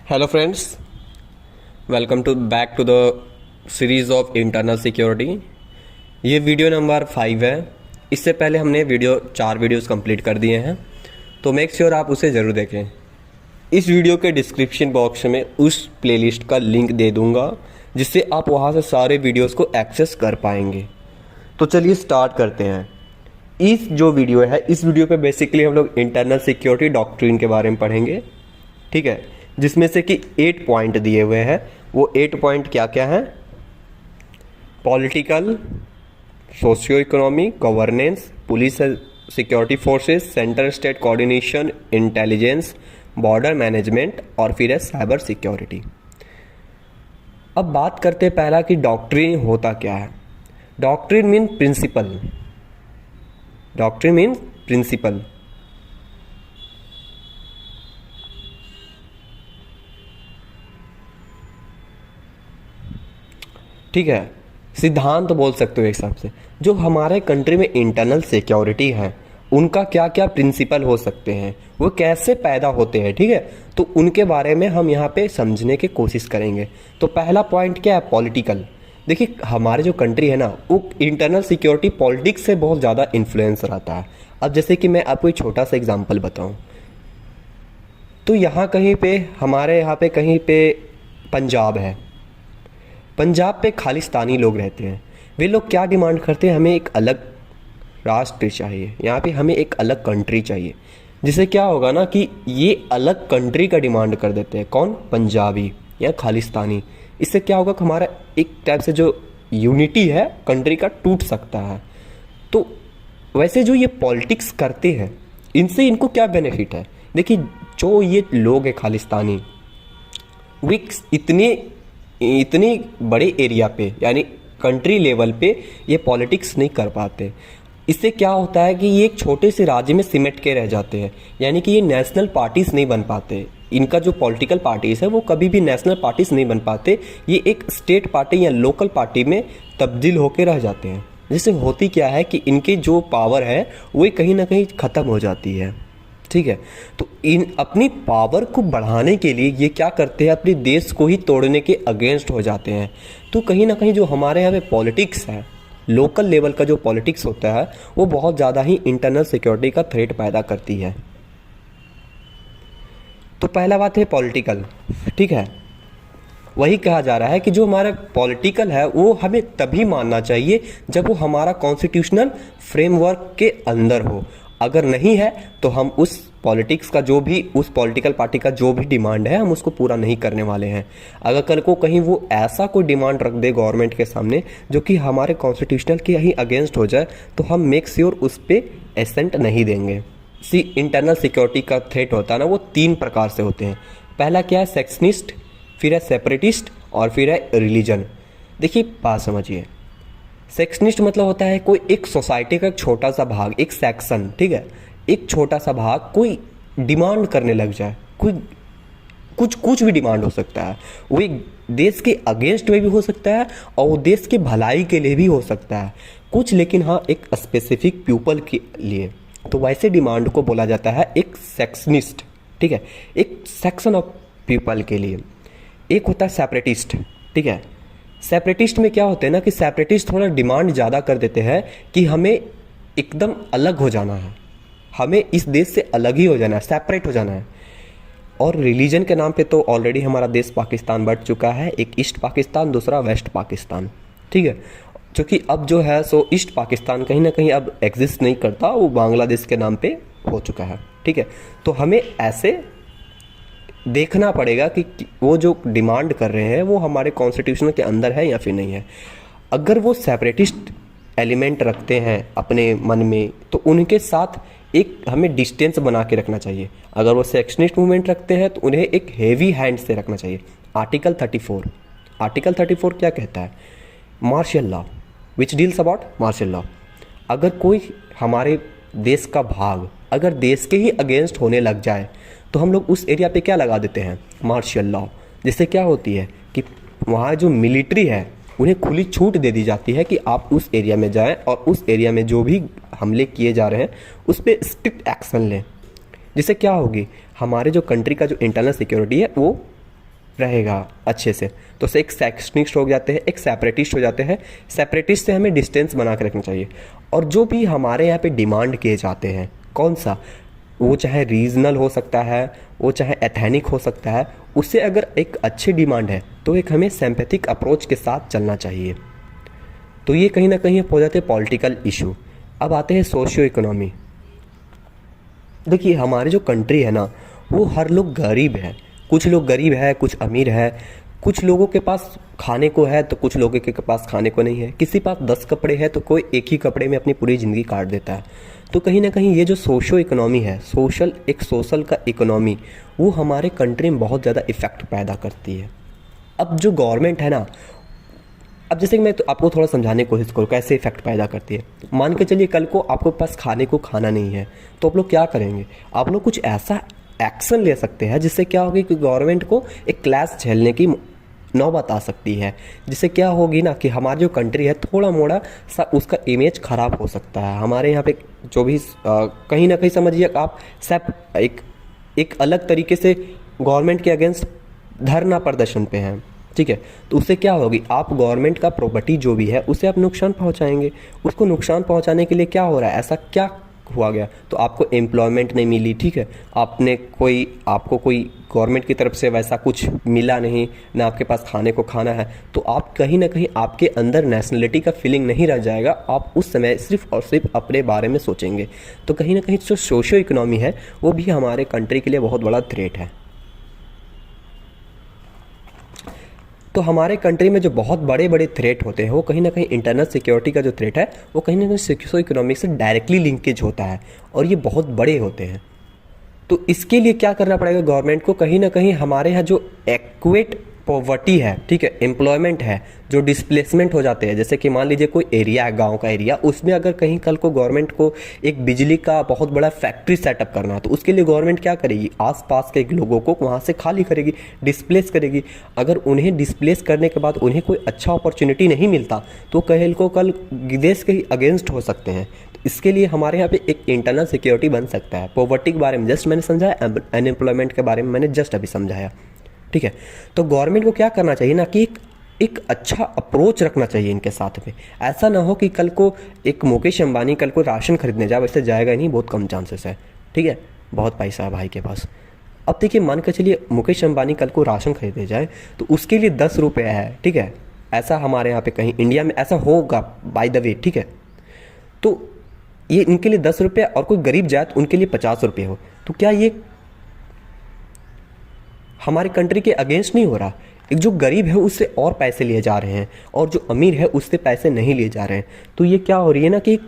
Hello friends, welcome to back to the series of internal security. ये video number 5 है। इससे पहले हमने 4 वीडियोस कंप्लीट कर दिए हैं, तो मेक श्योर आप उसे ज़रूर देखें। इस वीडियो के डिस्क्रिप्शन बॉक्स में उस प्लेलिस्ट का लिंक दे दूंगा, जिससे आप वहाँ से सारे वीडियोस को एक्सेस कर पाएंगे। तो चलिए स्टार्ट करते हैं। इस जो वीडियो है, इस वीडियो पे बेसिकली हम लोग इंटरनल सिक्योरिटी डॉक्ट्रिन के बारे में पढ़ेंगे, ठीक है, जिसमें से कि 8 पॉइंट दिए हुए हैं। वो 8 पॉइंट क्या क्या हैं? Political, socio economic, governance, police security forces, central state coordination, intelligence, border management और फिर है साइबर सिक्योरिटी। अब बात करते हैं पहला कि डॉक्ट्रिन होता क्या है। Doctrine mean principle. Doctrine mean principle. ठीक है, सिद्धांत तो बोल सकते हो एक हिसाब से। जो हमारे कंट्री में इंटरनल सिक्योरिटी है, उनका क्या क्या प्रिंसिपल हो सकते हैं, वो कैसे पैदा होते हैं, ठीक है, तो उनके बारे में हम यहाँ पे समझने की कोशिश करेंगे। तो पहला पॉइंट क्या है? पॉलिटिकल। देखिए, हमारे जो कंट्री है ना, वो इंटरनल सिक्योरिटी पॉलिटिक्स से बहुत ज़्यादा इन्फ्लुएंस रहता है। अब जैसे कि मैं आपको एक छोटा सा एग्जाम्पल बताऊँ, तो यहाँ कहीं पे हमारे यहाँ पे कहीं पे पंजाब है। पंजाब पे खालिस्तानी लोग रहते हैं। वे लोग क्या डिमांड करते हैं? हमें एक अलग राष्ट्र चाहिए, यहाँ पे हमें एक अलग कंट्री चाहिए। जिससे क्या होगा ना कि ये अलग कंट्री का डिमांड कर देते हैं। कौन? पंजाबी या खालिस्तानी। इससे क्या होगा कि हमारा एक टाइप से जो यूनिटी है कंट्री का टूट सकता है। तो वैसे जो ये पॉलिटिक्स करते हैं, इनसे इनको क्या बेनिफिट है? देखिए, जो ये लोग हैं खालिस्तानी, वे इतनी बड़े एरिया पे यानी कंट्री लेवल पे ये पॉलिटिक्स नहीं कर पाते। इससे क्या होता है कि ये एक छोटे से राज्य में सिमट के रह जाते हैं, यानी कि ये नेशनल पार्टीज नहीं बन पाते। इनका जो पॉलिटिकल पार्टीज है वो कभी भी नेशनल पार्टीज नहीं बन पाते। ये एक स्टेट पार्टी या लोकल पार्टी में तब्दील होकर रह जाते हैं। जिससे होती क्या है कि इनकी जो पावर है वो कहीं ना कहीं ख़त्म हो जाती है, ठीक है। तो इन अपनी पावर को बढ़ाने के लिए ये क्या करते हैं? अपने देश को ही तोड़ने के अगेंस्ट हो जाते हैं। तो कहीं ना कहीं जो हमारे यहाँ पे पॉलिटिक्स है, लोकल लेवल का जो पॉलिटिक्स होता है, वो बहुत ज़्यादा ही इंटरनल सिक्योरिटी का थ्रेट पैदा करती है। तो पहला बात है पॉलिटिकल, ठीक है। वही कहा जा रहा है कि जो हमारा पॉलिटिकल है वो हमें तभी मानना चाहिए जब वो हमारा कॉन्स्टिट्यूशनल फ्रेमवर्क के अंदर हो। अगर नहीं है तो हम उस पॉलिटिक्स का जो भी, उस पॉलिटिकल पार्टी का जो भी डिमांड है, हम उसको पूरा नहीं करने वाले हैं। अगर कल को कहीं वो ऐसा कोई डिमांड रख दे गवर्नमेंट के सामने जो कि हमारे कॉन्स्टिट्यूशनल के ही अगेंस्ट हो जाए, तो हम मेक श्योर उस पर एसेंट नहीं देंगे। इंटरनल सिक्योरिटी का थ्रेट होता है ना, वो 3 प्रकार से होते हैं। पहला क्या है? सेक्शनिस्ट, फिर है सेपरेटिस्ट और फिर है रिलीजन। देखिए, बात समझिए। सेक्शनिस्ट मतलब होता है कोई एक सोसाइटी का एक छोटा सा भाग, एक सेक्शन, ठीक है, एक छोटा सा भाग कोई डिमांड करने लग जाए। कोई कुछ भी डिमांड हो सकता है। वो एक देश के अगेंस्ट में भी हो सकता है और वो देश के भलाई के लिए भी हो सकता है कुछ, लेकिन हाँ, एक स्पेसिफिक पीपल के लिए। तो वैसे डिमांड को बोला जाता है एक सेक्शनिस्ट, ठीक है, एक सेक्शन ऑफ पीपल के लिए। एक होता है सेपरेटिस्ट, ठीक है। सेपरेटिस्ट में क्या होता है ना कि सेपरेटिस्ट थोड़ा डिमांड ज़्यादा कर देते हैं कि हमें एकदम अलग हो जाना है, हमें इस देश से अलग ही हो जाना है, सेपरेट हो जाना है। और रिलीजन के नाम पे तो ऑलरेडी हमारा देश पाकिस्तान बढ़ चुका है, एक ईस्ट पाकिस्तान, दूसरा वेस्ट पाकिस्तान, ठीक है। क्योंकि अब जो है सो ईस्ट पाकिस्तान कहीं ना कहीं अब एग्जिस्ट नहीं करता, वो बांग्लादेश के नाम पे हो चुका है, ठीक है। तो हमें ऐसे देखना पड़ेगा कि वो जो डिमांड कर रहे हैं वो हमारे कॉन्स्टिट्यूशन के अंदर है या फिर नहीं है। अगर वो सेपरेटिस्ट एलिमेंट रखते हैं अपने मन में, तो उनके साथ एक हमें डिस्टेंस बना के रखना चाहिए। अगर वो सेक्शनिस्ट मूवमेंट रखते हैं तो उन्हें एक हेवी हैंड से रखना चाहिए। आर्टिकल 34 क्या कहता है? Martial law, which deals about martial law. अगर कोई हमारे देश का भाग अगर देश के ही अगेंस्ट होने लग जाए, तो हम लोग उस एरिया पे क्या लगा देते हैं? Martial law. जिससे क्या होती है कि वहाँ जो मिलिट्री है उन्हें खुली छूट दे दी जाती है कि आप उस एरिया में जाएं और उस एरिया में जो भी हमले किए जा रहे हैं उस पर स्ट्रिक्ट एक्शन लें। जिससे क्या होगी? हमारे जो कंट्री का जो इंटरनल सिक्योरिटी है वो रहेगा अच्छे से। तो उससे एक सेक्शनिस्ट हो जाते हैं, एक सेपरेटिस्ट हो जाते हैं। सेपरेटिस्ट से हमें डिस्टेंस बना के रखना चाहिए। और जो भी हमारे यहाँ पे डिमांड किए जाते हैं, कौन सा, वो चाहे रीजनल हो सकता है, वो चाहे एथेनिक हो सकता है, उससे अगर एक अच्छी डिमांड है तो एक हमें सिंपैथिक अप्रोच के साथ चलना चाहिए। तो ये कहीं ना कहीं हो जाते हैं पॉलिटिकल इशू। अब आते हैं सोशियो इकोनॉमी। देखिए हमारे जो कंट्री है ना, वो हर लोग गरीब है। कुछ लोग गरीब है, कुछ अमीर है, कुछ लोगों के पास खाने को है तो कुछ लोगों के पास खाने को नहीं है। किसी पास 10 कपड़े हैं तो कोई एक ही कपड़े में अपनी पूरी ज़िंदगी काट देता है। तो कहीं ना कहीं ये जो सोशो इकोनॉमी है, सोशल का इकोनॉमी, वो हमारे कंट्री में बहुत ज़्यादा इफ़ेक्ट पैदा करती है। अब जो गवर्नमेंट है ना, अब जैसे कि मैं तो आपको थोड़ा समझाने की कोशिश करूँ कैसे इफेक्ट पैदा करती है। मान के चलिए कल को आपके पास खाने को खाना नहीं है, तो आप लोग क्या करेंगे? आप लोग कुछ ऐसा एक्शन ले सकते हैं जिससे क्या होगी कि गवर्नमेंट को एक क्लास झेलने की नौबत आ सकती है। जिससे क्या होगी ना कि हमारी जो कंट्री है थोड़ा मोड़ा सा उसका इमेज खराब हो सकता है। हमारे यहाँ पे जो भी कहीं ना कहीं समझिए आप सब एक अलग तरीके से गवर्नमेंट के अगेंस्ट धरना प्रदर्शन पे हैं, ठीक है। तो उससे क्या होगी, आप गवर्नमेंट का प्रॉपर्टी जो भी है उसे आप नुकसान पहुंचाएंगे। उसको नुकसान पहुंचाने के लिए क्या हो रहा है, ऐसा क्या हुआ गया? तो आपको एम्प्लॉयमेंट नहीं मिली, ठीक है, आपको कोई गवर्नमेंट की तरफ से वैसा कुछ मिला नहीं, ना आपके पास खाने को खाना है, तो आप कहीं ना कहीं आपके अंदर नेशनलिटी का फीलिंग नहीं रह जाएगा। आप उस समय सिर्फ और सिर्फ अपने बारे में सोचेंगे। तो कहीं ना कहीं जो सोशो इकोनॉमी है वो भी हमारे कंट्री के लिए बहुत बड़ा थ्रेट है। तो हमारे कंट्री में जो बहुत बड़े बड़े थ्रेट होते हैं वो कहीं ना कहीं इंटरनल सिक्योरिटी का जो थ्रेट है वो कहीं ना कहीं सोशो इकोनॉमिक से डायरेक्टली लिंकेज होता है, और ये बहुत बड़े होते हैं। तो इसके लिए क्या करना पड़ेगा गवर्नमेंट को? कहीं ना कहीं हमारे यहाँ जो एक्वेट पॉवर्टी है, ठीक है, एम्प्लॉयमेंट है, जो डिस्प्लेसमेंट हो जाते हैं, जैसे कि मान लीजिए कोई एरिया है, गांव का एरिया, उसमें अगर कहीं कल को गवर्नमेंट को एक बिजली का बहुत बड़ा फैक्ट्री सेटअप करना है, तो उसके लिए गवर्नमेंट क्या करेगी? आसपास के लोगों को वहाँ से खाली करेगी, डिस्प्लेस करेगी। अगर उन्हें डिस्प्लेस करने के बाद उन्हें कोई अच्छा अपॉर्चुनिटी नहीं मिलता तो कल देश के ही अगेंस्ट हो सकते हैं। इसके लिए हमारे यहाँ पे एक इंटरनल सिक्योरिटी बन सकता है। पॉवर्टी के बारे में जस्ट मैंने समझाया, अनएम्प्लॉयमेंट के बारे में मैंने जस्ट अभी समझाया, ठीक है। तो गवर्नमेंट को क्या करना चाहिए ना कि एक अच्छा अप्रोच रखना चाहिए इनके साथ में। ऐसा ना हो कि कल को एक मुकेश अंबानी कल को राशन खरीदने जाए, वैसे जाएगा ही नहीं, बहुत कम चांसेस है, ठीक है, बहुत पैसा है भाई के पास। अब देखिए मान के चलिए मुकेश अंबानी कल को राशन खरीदने जाए तो उसके लिए 10 रुपये है, ठीक है, ऐसा हमारे यहाँ पे कहीं इंडिया में ऐसा होगा बाय द वे, ठीक है। तो ये इनके लिए 10 रुपये और कोई गरीब जाए तो उनके लिए 50 रुपये हो, तो क्या ये हमारे कंट्री के अगेंस्ट नहीं हो रहा? एक जो गरीब है उससे और पैसे लिए जा रहे हैं और जो अमीर है उससे पैसे नहीं लिए जा रहे हैं। तो ये क्या हो रही है ना कि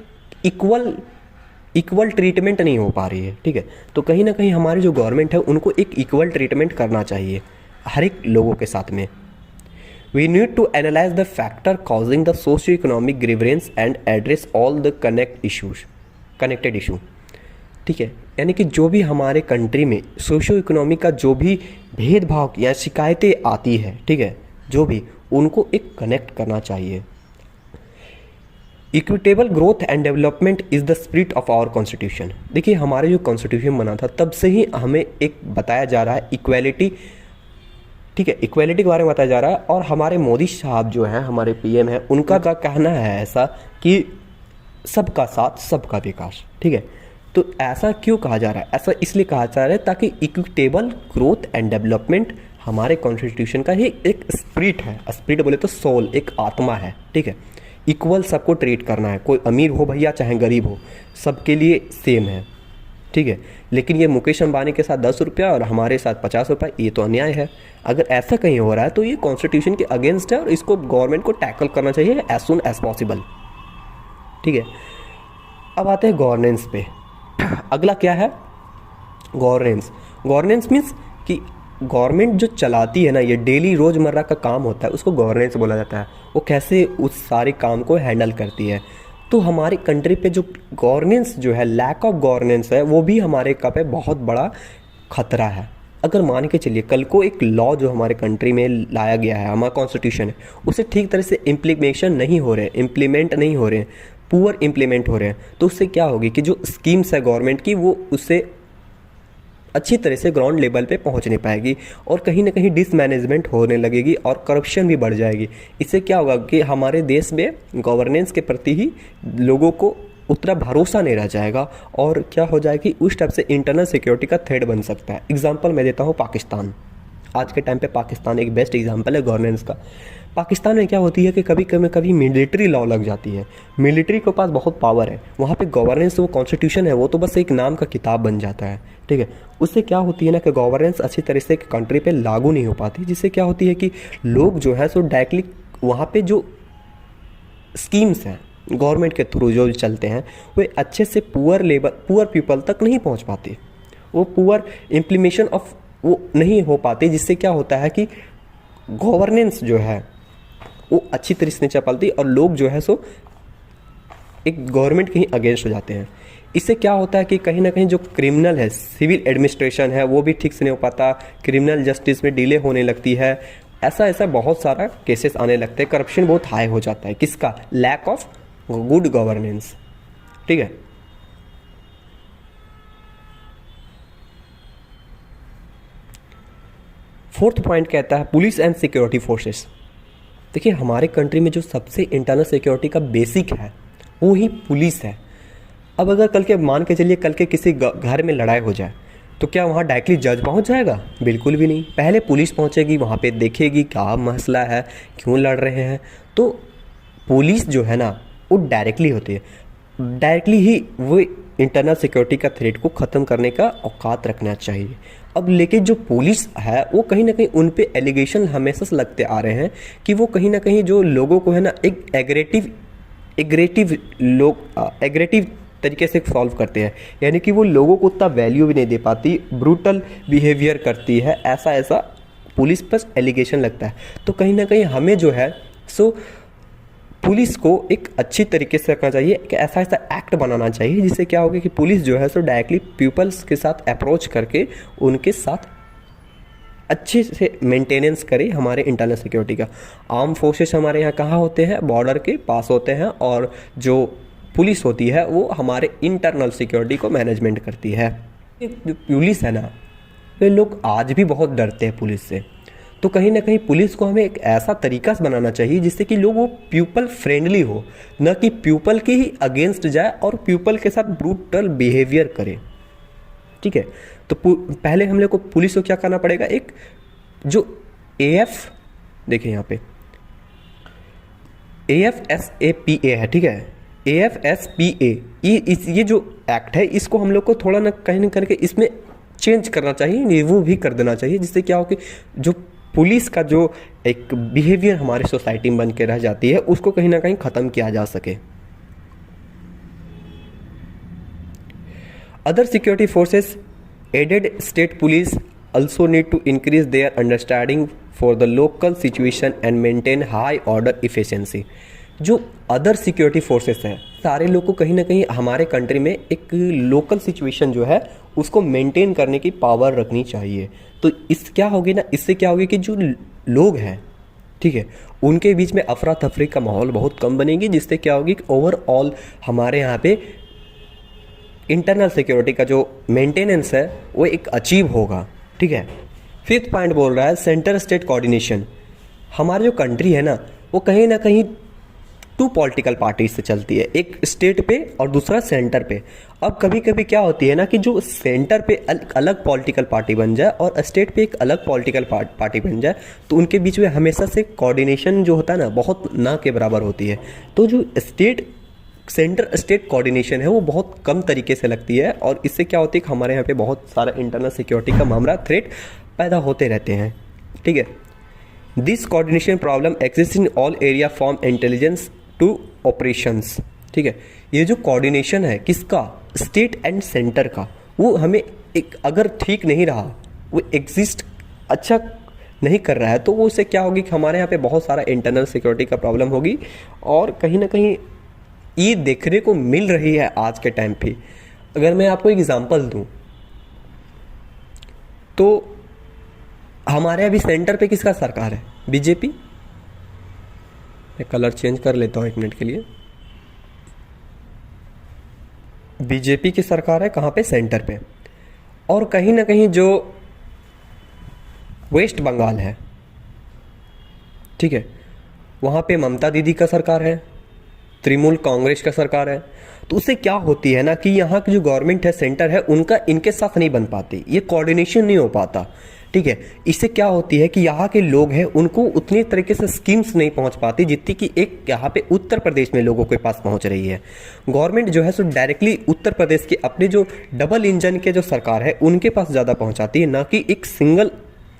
इक्वल ट्रीटमेंट नहीं हो पा रही है, ठीक है। तो कहीं ना कहीं हमारी जो गवर्नमेंट है उनको एक इक्वल ट्रीटमेंट करना चाहिए हर एक लोगों के साथ में। We need to analyse the factor causing the socio economic grievance and address all the connected issue, ठीक है। यानी कि जो भी हमारे कंट्री में सोशो इकोनॉमी का जो भी भेदभाव या शिकायतें आती है, ठीक है, जो भी उनको एक कनेक्ट करना चाहिए। Equitable growth and development is the spirit of our constitution. देखिए हमारे जो कॉन्स्टिट्यूशन बना था तब से ही हमें एक बताया जा रहा है इक्वेलिटी, ठीक है, इक्वेलिटी के बारे में बताया जा रहा है। और हमारे मोदी साहब जो हैं, हमारे पीएम हैं, उनका का कहना है ऐसा कि सबका साथ सबका विकास, ठीक है। तो ऐसा क्यों कहा जा रहा है? ऐसा इसलिए कहा जा रहा है ताकि इक्विटेबल ग्रोथ एंड डेवलपमेंट हमारे कॉन्स्टिट्यूशन का ही एक स्पिरिट है। स्पिरिट बोले तो सोल, एक आत्मा है, ठीक है। इक्वल सबको ट्रीट करना है, कोई अमीर हो भैया चाहे गरीब हो, सबके लिए सेम है, ठीक है। लेकिन ये मुकेश अंबानी के साथ 10 रुपया और हमारे साथ 50 रुपये, ये तो अन्याय है। अगर ऐसा कहीं हो रहा है तो ये कॉन्स्टिट्यूशन के अगेंस्ट है और इसको गवर्नमेंट को टैकल करना चाहिए एज सुन एज पॉसिबल, ठीक है। अब आते हैं गवर्नेंस पे। अगला क्या है? गवर्नेंस मीन्स कि गवर्नमेंट जो चलाती है ना, ये डेली रोज़मर्रा का काम होता है, उसको गवर्नेंस बोला जाता है। वो कैसे उस सारे काम को हैंडल करती है। तो हमारी कंट्री पे जो गवर्नेंस जो है, लैक ऑफ गवर्नेंस है, वो भी हमारे का पे बहुत बड़ा खतरा है। अगर मान के चलिए कल को एक लॉ जो हमारे कंट्री में लाया गया है, हमारा कॉन्स्टिट्यूशन है, उसे ठीक तरह से इम्प्लीमेंट नहीं हो रहे हैं, पुअर इम्प्लीमेंट हो रहे हैं, तो उससे क्या होगी कि जो स्कीम्स है गवर्नमेंट की वो उससे अच्छी तरह से ग्राउंड लेवल पे पहुंच नहीं पाएगी और कहीं ना कहीं डिसमैनेजमेंट होने लगेगी और करप्शन भी बढ़ जाएगी। इससे क्या होगा कि हमारे देश में गवर्नेंस के प्रति ही लोगों को उतना भरोसा नहीं रह जाएगा और क्या हो जाएगी, उस टाइप से इंटरनल सिक्योरिटी का थ्रेट बन सकता है। एग्जाम्पल मैं देता हूँ पाकिस्तान। आज के टाइम पे पाकिस्तान एक बेस्ट एग्जांपल है गवर्नेंस का। पाकिस्तान में क्या होती है कि कभी कभी मिलिट्री लॉ लग जाती है, मिलिट्री के पास बहुत पावर है, वहाँ पे गवर्नेंस वो कॉन्स्टिट्यूशन है वो तो बस एक नाम का किताब बन जाता है, ठीक है। उससे क्या होती है ना कि गवर्नेंस अच्छी तरह से कंट्री पे लागू नहीं हो पाती, जिससे क्या होती है कि लोग जो है सो डायरेक्टली वहाँ पे जो स्कीम्स हैं गवर्नमेंट के थ्रू जो चलते हैं वे अच्छे से पुअर पीपल तक नहीं पहुँच पाती, वो पुअर इम्प्लीमेशन ऑफ वो नहीं हो पाती, जिससे क्या होता है कि गवर्नेंस जो है वो अच्छी तरह से नहीं चल पाती और लोग जो है सो एक गवर्नमेंट के ही अगेंस्ट हो जाते हैं। इससे क्या होता है कि कहीं ना कहीं जो क्रिमिनल है, सिविल एडमिनिस्ट्रेशन है, वो भी ठीक से नहीं हो पाता, क्रिमिनल जस्टिस में डिले होने लगती है, ऐसा बहुत सारा केसेस आने लगते हैं, करप्शन बहुत हाई हो जाता है। किसका? लैक ऑफ गुड गवर्नेंस, ठीक है। फोर्थ पॉइंट कहता है पुलिस एंड सिक्योरिटी फोर्सेस। देखिए हमारे कंट्री में जो सबसे इंटरनल सिक्योरिटी का बेसिक है वो ही पुलिस है। अब अगर कल के मान के चलिए कल के किसी घर में लड़ाई हो जाए तो क्या वहाँ डायरेक्टली जज पहुँच जाएगा? बिल्कुल भी नहीं। पहले पुलिस पहुँचेगी, वहाँ पे देखेगी क्या मसला है, क्यों लड़ रहे हैं। तो पुलिस जो है ना वो डायरेक्टली होती है, डायरेक्टली ही वो इंटरनल सिक्योरिटी का थ्रेट को ख़त्म करने का औकात रखना चाहिए। अब लेकिन जो पुलिस है वो कहीं ना कहीं उन पे एलिगेशन हमेशा से लगते आ रहे हैं कि वो कहीं ना कहीं जो लोगों को है ना एक एग्रेटिव तरीके से सॉल्व करते हैं, यानी कि वो लोगों को उतना वैल्यू भी नहीं दे पाती, ब्रूटल बिहेवियर करती है, ऐसा पुलिस पर एलिगेशन लगता है। तो कहीं ना कहीं हमें जो है सो पुलिस को एक अच्छी तरीके से रखना चाहिए, एक ऐसा एक्ट बनाना चाहिए जिससे क्या होगा कि पुलिस जो है सो डायरेक्टली पीपल्स के साथ अप्रोच करके उनके साथ अच्छे से मेंटेनेंस करे हमारे इंटरनल सिक्योरिटी का। आर्म फोर्सेस हमारे यहाँ कहाँ होते हैं? बॉर्डर के पास होते हैं, और जो पुलिस होती है वो हमारे इंटरनल सिक्योरिटी को मैनेजमेंट करती है। जो पुलिस है ना, वे लोग आज भी बहुत डरते हैं पुलिस से। तो कहीं ना कहीं पुलिस को हमें एक ऐसा तरीका से बनाना चाहिए जिससे कि लोग वो पीपल फ्रेंडली हो, न कि पीपल के ही अगेंस्ट जाए और पीपल के साथ ब्रूटल बिहेवियर करे, ठीक है। तो पहले हम लोग को पुलिस को क्या करना पड़ेगा, एक जो AF, देखिए यहाँ पे AFSAPA है, ठीक है, AFSPA, ये जो एक्ट है इसको हम लोग को थोड़ा ना कहीं ना करके इसमें चेंज करना चाहिए, रिव्यू भी कर देना चाहिए, जिससे क्या हो कि जो पुलिस का जो एक बिहेवियर हमारी सोसाइटी में बन के रह जाती है उसको कहीं ना कहीं ख़त्म किया जा सके। Other security forces aided state police also need to increase their understanding for the local situation and maintain high order efficiency। जो अदर सिक्योरिटी फोर्सेस हैं सारे लोग को कहीं ना कहीं हमारे कंट्री में एक लोकल सिचुएशन जो है उसको मेंटेन करने की पावर रखनी चाहिए। तो इस क्या होगी ना, इससे क्या होगी कि जो लोग हैं, ठीक है, उनके बीच में अफरा तफरी का माहौल बहुत कम बनेगी, जिससे क्या होगी कि ओवरऑल हमारे यहाँ पे इंटरनल सिक्योरिटी का जो मेंटेनेंस है वो एक अचीव होगा, ठीक है। फिफ्थ पॉइंट बोल रहा है सेंटर स्टेट कोऑर्डिनेशन। हमारी जो कंट्री है ना वो कहीं ना कहीं 2 पॉलिटिकल पार्टी से चलती है, एक स्टेट पे और दूसरा सेंटर पे। अब कभी कभी क्या होती है ना कि जो सेंटर पे अलग पॉलिटिकल पार्टी बन जाए और स्टेट पे एक अलग पॉलिटिकल पार्टी बन जाए तो उनके बीच में हमेशा से कोऑर्डिनेशन जो होता है ना बहुत ना के बराबर होती है। तो जो सेंटर स्टेट कोऑर्डिनेशन है वो बहुत कम तरीके से लगती है और इससे क्या होती है कि हमारे यहाँ पे बहुत सारा इंटरनल सिक्योरिटी का मामला थ्रेट पैदा होते रहते हैं, ठीक है। This coordination problem exist in all area from intelligence to operations, ठीक है। ये जो कोऑर्डिनेशन है किसका, स्टेट एंड सेंटर का, वो हमें एक अगर ठीक नहीं रहा, वो एग्जिस्ट अच्छा नहीं कर रहा है तो वो उससे क्या होगी कि हमारे यहाँ पे बहुत सारा इंटरनल सिक्योरिटी का प्रॉब्लम होगी और कहीं ना कहीं ये देखने को मिल रही है आज के टाइम पे। अगर मैं आपको एग्जांपल दूं तो हमारे अभी सेंटर पे किसका सरकार है, बीजेपी। मैं कलर चेंज कर लेता हूं 1 मिनट के लिए। बीजेपी की सरकार है कहाँ पे, सेंटर पे। और कहीं ना कहीं जो वेस्ट बंगाल है, ठीक है, वहाँ पे ममता दीदी का सरकार है, तृणमूल कांग्रेस का सरकार है। तो उससे क्या होती है ना कि यहाँ की जो गवर्नमेंट है, सेंटर है, उनका इनके साथ नहीं बन पाती, ये कोऑर्डिनेशन नहीं हो पाता, ठीक है। इससे क्या होती है कि यहाँ के लोग हैं उनको उतनी तरीके से स्कीम्स नहीं पहुँच पाती जितनी कि एक यहाँ पे उत्तर प्रदेश में लोगों के पास पहुँच रही है। गवर्नमेंट जो है सो डायरेक्टली उत्तर प्रदेश के अपने जो डबल इंजन के जो सरकार है उनके पास ज़्यादा पहुँचाती है, ना कि एक सिंगल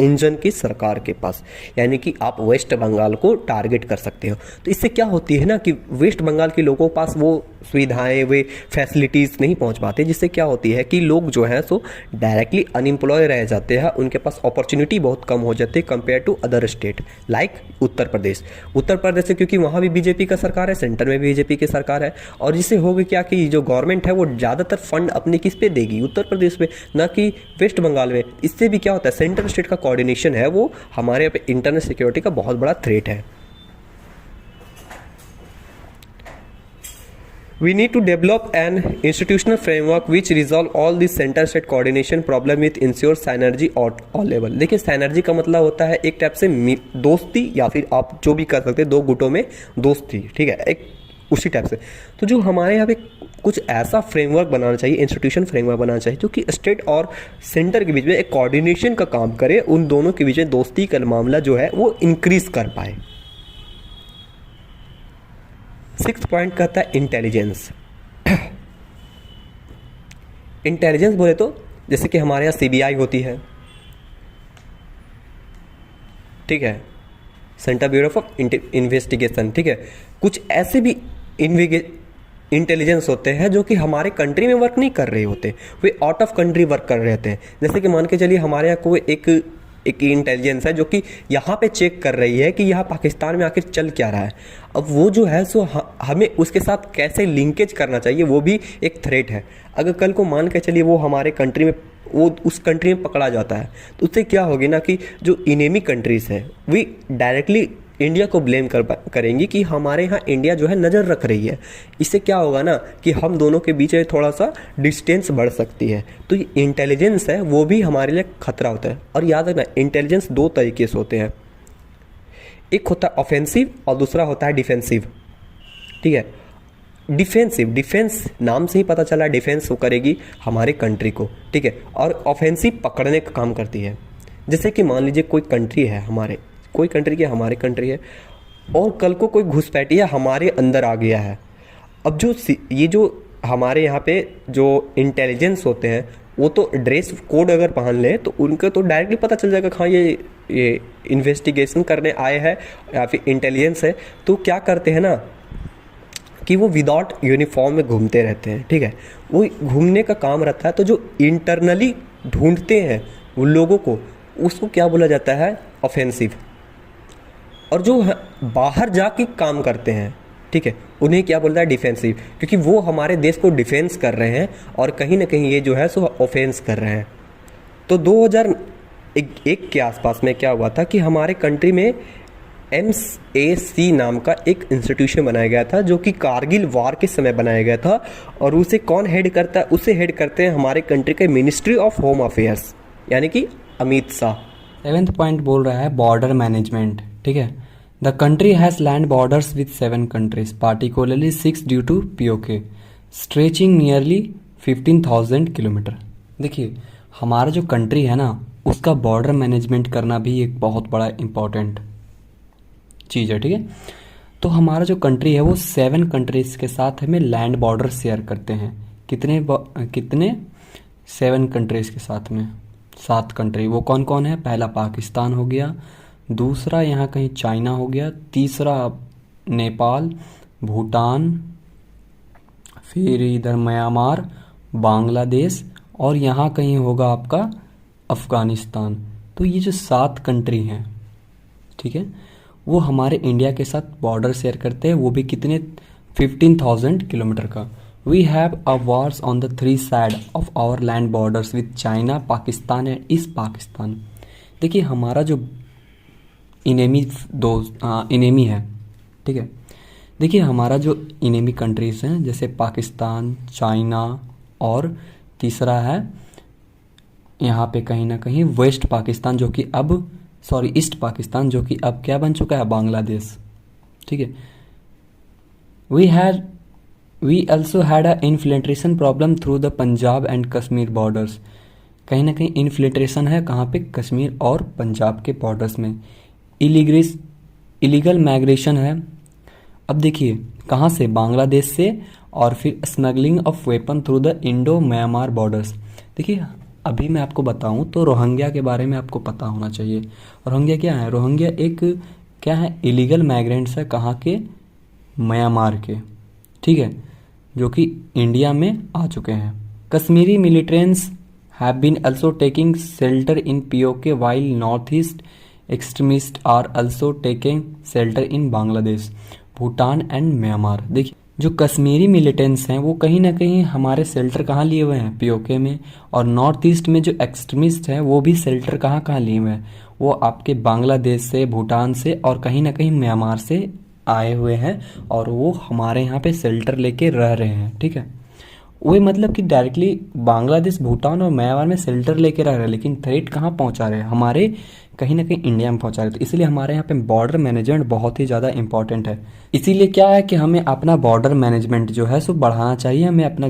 इंजन की सरकार के पास। यानी कि आप वेस्ट बंगाल को टारगेट कर सकते हो। तो इससे क्या होती है ना कि वेस्ट बंगाल के लोगों के पास वो सुविधाएं, वे फैसिलिटीज़ नहीं पहुंच पाते, जिससे क्या होती है कि लोग जो हैं सो डायरेक्टली अनएम्प्लॉय रह जाते हैं, उनके पास अपॉर्चुनिटी बहुत कम हो जाती है compare to other state like Uttar Pradesh. Uttar Pradesh से क्योंकि वहाँ भी बीजेपी का सरकार है, सेंटर में भी बीजेपी की सरकार है, और जिससे होगा क्या कि जो गवर्नमेंट है वो ज़्यादातर फंड अपने किस पे देगी, उत्तर प्रदेश में, ना कि वेस्ट बंगाल में। इससे भी क्या होता है, सेंट्रल स्टेट का कोऑर्डिनेशन है वो हमारे यहाँ पे इंटरनल सिक्योरिटी का बहुत बड़ा थ्रेट है। We need to develop an institutional framework which resolve all the center state coordination problem with ensure synergy at all level। देखिए synergy का मतलब होता है एक टाइप से दोस्ती, या फिर आप जो भी कर सकते हैं, दो गुटों में दोस्ती, ठीक है, एक उसी टाइप से। तो जो हमारे यहाँ पे कुछ ऐसा फ्रेमवर्क बनाना चाहिए, इंस्टीट्यूशन फ्रेमवर्क बनाना चाहिए जो कि स्टेट और सेंटर के बीच में एक कोऑर्डिनेशन का काम करे, उन दोनों के बीच में दोस्ती का मामला जो है वो इंक्रीज कर पाए। 6 पॉइंट कहता है इंटेलिजेंस। इंटेलिजेंस बोले तो जैसे कि हमारे यहाँ सीबीआई होती है, ठीक है, सेंट्रल ब्यूरो ऑफ इन्वेस्टिगेशन, ठीक है, कुछ ऐसे भी इंटेलिजेंस होते हैं जो कि हमारे कंट्री में वर्क नहीं कर रहे होते, way out of country work कर रहे होते हैं। जैसे कि मान के चलिए हमारे यहाँ कोई एक इंटेलिजेंस है जो कि यहाँ पे चेक कर रही है कि यहाँ पाकिस्तान में आखिर चल क्या रहा है। अब वो जो है सो हमें उसके साथ कैसे लिंकेज करना चाहिए, वो भी एक थ्रेट है। अगर कल को मान के चलिए वो हमारे कंट्री में, वो उस कंट्री में पकड़ा जाता है, तो उससे क्या होगी ना कि जो इनेमी कंट्रीज़ है वे डायरेक्टली इंडिया को ब्लेम करेंगी कि हमारे यहाँ इंडिया जो है नज़र रख रही है। इससे क्या होगा ना कि हम दोनों के बीच में थोड़ा सा डिस्टेंस बढ़ सकती है। तो ये इंटेलिजेंस है वो भी हमारे लिए खतरा होता है। और याद रखना, इंटेलिजेंस दो तरीके से होते हैं, एक होता है ऑफेंसिव और दूसरा होता है डिफेंसिव, ठीक है। डिफेंस नाम से ही पता चला, डिफेंस वो करेगी हमारे कंट्री को, ठीक है, और ऑफेंसिव पकड़ने का काम करती है। जैसे कि मान लीजिए कोई कंट्री है, कोई कंट्री की हमारे कंट्री है, और कल को कोई घुसपैठिया हमारे अंदर आ गया है। अब ये जो हमारे यहाँ पे जो इंटेलिजेंस होते हैं वो तो ड्रेस कोड अगर पहन ले तो उनका तो डायरेक्टली पता चल जाएगा, हाँ ये इन्वेस्टिगेशन करने आए हैं या फिर इंटेलिजेंस है। तो क्या करते हैं ना कि वो विदाउट यूनिफॉर्म में घूमते रहते हैं, ठीक है, वो घूमने का काम रहता है। तो जो इंटरनली ढूंढते हैं उन लोगों को, उसको क्या बोला जाता है, ऑफेंसिव। और जो बाहर जाके काम करते हैं, ठीक है, उन्हें क्या बोलता है, डिफेंसिव, क्योंकि वो हमारे देश को डिफेंस कर रहे हैं और कहीं ना कहीं ये जो है सो ऑफेंस कर रहे हैं। तो 2001 के आसपास में क्या हुआ था कि हमारे कंट्री में MAC नाम का एक इंस्टीट्यूशन बनाया गया था जो कि कारगिल वार के समय बनाया गया था। और उसे कौन हेड करता है, उसे हेड करते हैं हमारे कंट्री के मिनिस्ट्री ऑफ होम अफेयर्स, यानी कि अमित शाह। 7th पॉइंट बोल रहा है बॉर्डर मैनेजमेंट, ठीक है। The country has land borders with 7 countries, particularly 6 due to POK, stretching nearly 15,000 kilometre. देखिए हमारा जो कंट्री है ना, उसका बॉर्डर मैनेजमेंट करना भी एक बहुत बड़ा इम्पोर्टेंट चीज़ है, ठीक है। तो हमारा जो कंट्री है वो 7 कंट्रीज के साथ हमें लैंड बॉर्डर शेयर करते हैं। कितने 7 कंट्रीज के साथ में, 7 कंट्री। वो कौन कौन है, पहला पाकिस्तान हो गया, दूसरा यहाँ कहीं चाइना हो गया, तीसरा नेपाल, भूटान, फिर इधर म्यांमार, बांग्लादेश, और यहाँ कहीं होगा आपका अफ़गानिस्तान। तो ये जो 7 कंट्री हैं, ठीक है, वो हमारे इंडिया के साथ बॉर्डर शेयर करते हैं, वो भी कितने, 15,000 किलोमीटर का। We have a wars on the 3 side of our land borders with China, Pakistan and east Pakistan. देखिए हमारा जो इनेमी है, ठीक है, देखिए हमारा जो इनेमी कंट्रीज़ हैं जैसे पाकिस्तान, चाइना, और तीसरा है यहाँ पे कहीं ना कहीं वेस्ट पाकिस्तान जो कि अब ईस्ट पाकिस्तान जो कि अब क्या बन चुका है, बांग्लादेश। ठीक है। We also had a infiltration problem through the Punjab and Kashmir borders. कहीं ना कहीं इन्फिल्ट्रेशन है कहाँ पे, कश्मीर और पंजाब के बॉर्डर्स में। इलीगल माइग्रेशन है। अब देखिए कहाँ से, बांग्लादेश से, और फिर smuggling of weapon through the Indo Myanmar borders. देखिए अभी मैं आपको बताऊं तो रोहिंग्या के बारे में आपको पता होना चाहिए। रोहिंग्या क्या है, रोहिंग्या एक क्या है, इलीगल माइग्रेंट्स है कहाँ के, म्यांमार के। ठीक है, जो कि इंडिया में आ चुके हैं। Kashmiri militants have been also taking shelter in POK while north east extremist are also taking shelter in Bangladesh, Bhutan and Myanmar. देखिए जो कश्मीरी मिलिटेंट्स हैं वो कहीं ना कहीं हमारे शेल्टर कहाँ लिए हुए हैं, पीओके में। और नॉर्थ ईस्ट में जो एक्सट्रीमिस्ट हैं वो भी शेल्टर कहाँ कहाँ लिए हुए हैं, वो आपके बांग्लादेश से, भूटान से और कहीं ना कहीं म्यांमार से आए हुए हैं, और वो हमारे यहाँ पे शेल्टर लेके रह रहे हैं। ठीक है, वही मतलब कि डायरेक्टली बांग्लादेश, भूटान और म्यांमार में शेल्टर लेके रह रहे हैं, लेकिन थ्रेट कहाँ पहुँचा रहे हैं, हमारे कहीं ना कहीं इंडिया में पहुंचा रहे। तो इसलिए हमारे यहाँ पे बॉर्डर मैनेजमेंट बहुत ही ज़्यादा इंपॉर्टेंट है। इसीलिए क्या है कि हमें अपना बॉर्डर मैनेजमेंट जो है सो बढ़ाना चाहिए, हमें अपना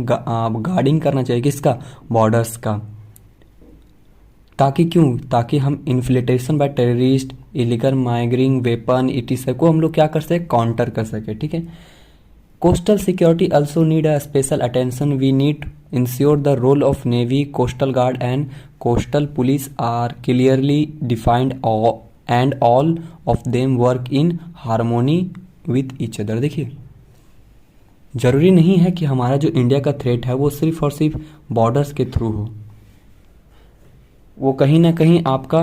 गार्डिंग करना चाहिए, किसका, बॉर्डर्स का। ताकि क्यों, ताकि हम infiltration by terrorist, illegal migrating, weapon etc को हम लोग क्या कर सके, काउंटर कर सके। ठीक है। Coastal security also need a special attention. We need ensure the role of Navy, Coastal Guard and Coastal Police are clearly defined and all of them work in harmony with each other। देखिए जरूरी नहीं है कि हमारा जो India का threat है वो सिर्फ और सिर्फ बॉर्डर्स के थ्रू हो, वो कहीं ना कहीं आपका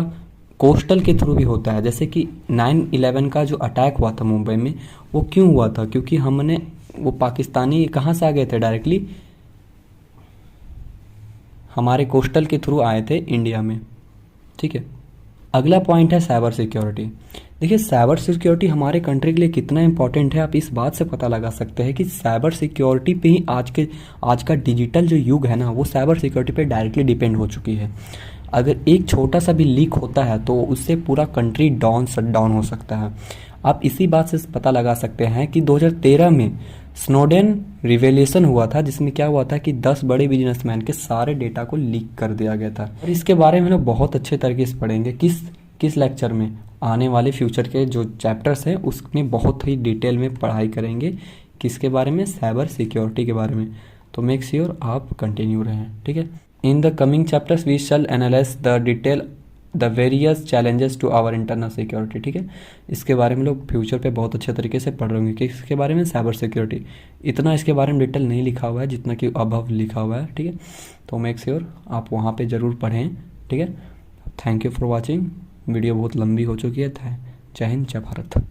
कोस्टल के थ्रू भी होता है। जैसे कि 9/11 का जो अटैक हुआ था मुंबई में, वो क्यों हुआ था, क्योंकि हमने वो पाकिस्तानी कहाँ से आ गए थे, डायरेक्टली हमारे कोस्टल के थ्रू आए थे इंडिया में। ठीक है। अगला पॉइंट है साइबर सिक्योरिटी। देखिए साइबर सिक्योरिटी हमारे कंट्री के लिए कितना इंपॉर्टेंट है, आप इस बात से पता लगा सकते हैं कि साइबर सिक्योरिटी पे ही आज का डिजिटल जो युग है ना, वो साइबर सिक्योरिटी पे डायरेक्टली डिपेंड हो चुकी है। अगर एक छोटा सा भी लीक होता है तो उससे पूरा कंट्री शट डाउन हो सकता है। आप इसी बात से पता लगा सकते हैं कि 2013 में स्नोडेन रिवेलेशन हुआ था, जिसमें क्या हुआ था कि 10 बड़े बिजनेसमैन के सारे डेटा को लीक कर दिया गया था। और इसके बारे में लोग बहुत अच्छे तरीके से पढ़ेंगे किस लेक्चर में, आने वाले फ्यूचर के जो चैप्टर्स हैं उसमें बहुत ही डिटेल में पढ़ाई करेंगे, किसके बारे में, साइबर सिक्योरिटी के बारे में। तो मेक श्योर आप कंटिन्यू रहें। ठीक है। In the coming chapters we shall analyse the detail the various challenges to our internal security. ठीक है। इसके बारे में लोग फ्यूचर पे बहुत अच्छे तरीके से पढ़ रहे होंगे कि इसके बारे में, साइबर सिक्योरिटी। इतना इसके बारे में डिटेल नहीं लिखा हुआ है जितना कि अबव लिखा हुआ है। ठीक है। तो मेक श्योर आप वहाँ पे ज़रूर पढ़ें। ठीक है। Thank you for watching. Video बहुत लंबी हो चुकी है। जय हिंद, जय भारत।